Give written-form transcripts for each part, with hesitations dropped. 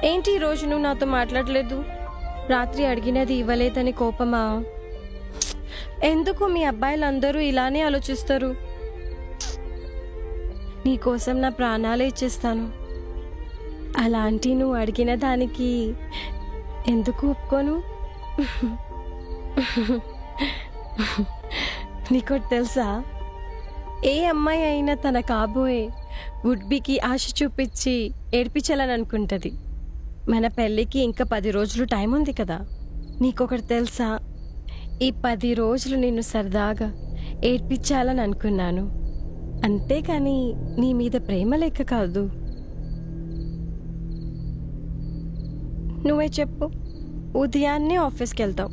ఏంటి ఈరోజు నువ్వు నాతో మాట్లాడలేదు? రాత్రి అడిగినది ఇవ్వలేదని కోపమా? ఎందుకు మీ అబ్బాయిలందరూ ఇలానే ఆలోచిస్తారు? నీకోసం నా ప్రాణాలే ఇచ్చేస్తాను. అలాంటి నువ్వు అడిగిన దానికి ఎందుకు ఒప్పుకోను? నీకు తెలుసా, ఏ అమ్మాయి అయినా తన కాబోయే వుడ్ బీకి ఆశ చూపించి ఏడ్పించాలని అనుకుంటుంది. మన పెళ్ళికి ఇంకా 10 రోజులు టైం ఉంది కదా. నీకొకటి తెలుసా, ఈ 10 రోజులు నిన్ను సరదాగా ఏడ్పించాలని అనుకున్నాను, అంతేకాని నీ మీద ప్రేమ లేక కాదు. నువ్వే చెప్పు. ఉదయాన్నే ఆఫీస్కి వెళ్తావు,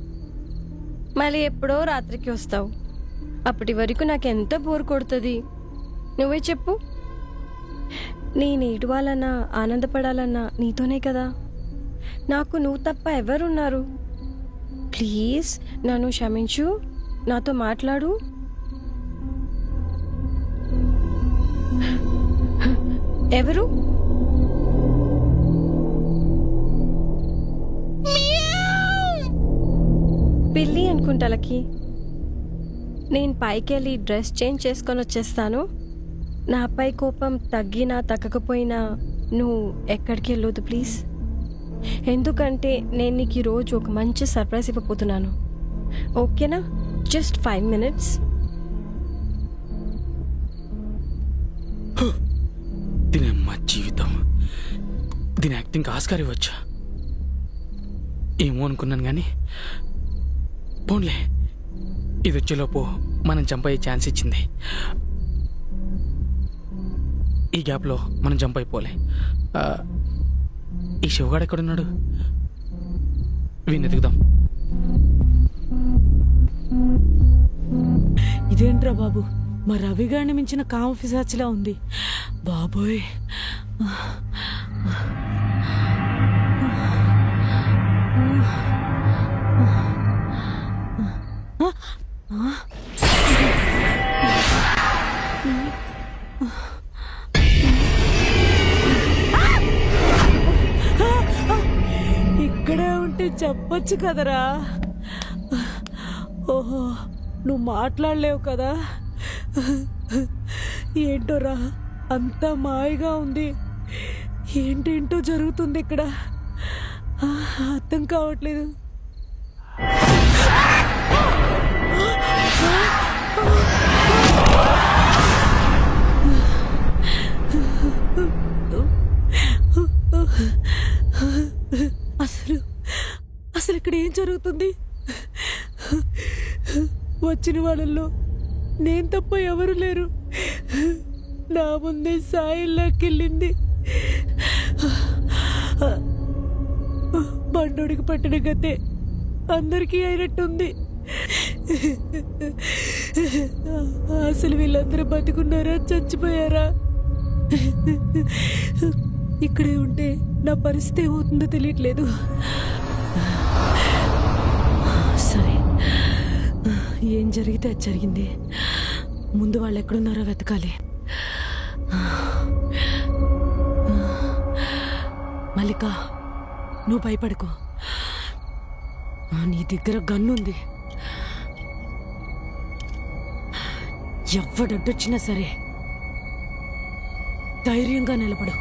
మళ్ళీ ఎప్పుడో రాత్రికి వస్తావు. అప్పటి వరకు నాకెంత బోర్ కొడుతుంది. నువ్వే చెప్పు. నేను ఏడవాలన్నా ఆనందపడాలన్నా నీతోనే కదా. నాకు నువ్వు తప్ప ఎవరున్నారు? ప్లీజ్ నన్ను క్షమించు, నాతో మాట్లాడు. ఎవరు? పిల్లి అనుకుంటాలకి. నేను పైకెళ్ళి డ్రెస్ చేంజ్ చేసుకొని వచ్చేస్తాను. నాపై కోపం తగ్గినా తగ్గకపోయినా నువ్వు ఎక్కడికి వెళ్ళొద్దు ప్లీజ్. ఎందుకంటే నేను నీకు ఈరోజు ఒక మంచి సర్ప్రైజ్ ఇవ్వబోతున్నాను. ఓకేనా? Just 5 minutes. దీని అమ్మ జీవితం, దీని యాక్టింగ్ ఆస్కార్ ఇవ్వచ్చా ఏమో అనుకున్నాను, కానీ పోన్లే, ఇది వచ్చేలోపు మనం జంప్ అయ్యే ఛాన్స్ ఇచ్చింది. ఈ గ్యాప్లో మనం జంప్ అయిపోలే. ఈ శివగాడు ఎక్కడున్నాడు? వీడిని ఎదుగుదాం. ఇదేంట్రా బాబు, మా రవిగాడిని మించిన కామఫిసాచిలా ఉంది బాబోయ్. ఇక్కడే ఉంటే చెప్పొచ్చు కదరా. ఓహో, నువ్వు మాట్లాడలేవు కదా. ఏంటోరా అంతా మాయగా ఉంది. ఏంటేంటో జరుగుతుంది ఇక్కడ, అర్థం కావట్లేదు. అసలు ఇక్కడ ఏం జరుగుతుంది? వచ్చిన వాళ్ళల్లో నేను తప్ప ఎవరు లేరు. నా ముందే సాయిల్లాకెళ్ళింది. బండోడికి పట్టిన గతే అందరికీ అయినట్టుంది. అసలు వీళ్ళందరూ బతికున్నారా చచ్చిపోయారా? ఇక్కడే ఉంటే నా పరిస్థితి ఏమవుతుందో తెలియట్లేదు. సరే, ఏం జరిగితే అది జరిగింది. ముందు వాళ్ళు ఎక్కడున్నారో వెతకాలి. మల్లిక, నువ్వు భయపడుకో. నీ దగ్గర గన్నుంది. ఎవడడ్డొచ్చినా సరే ధైర్యంగా నిలబడు.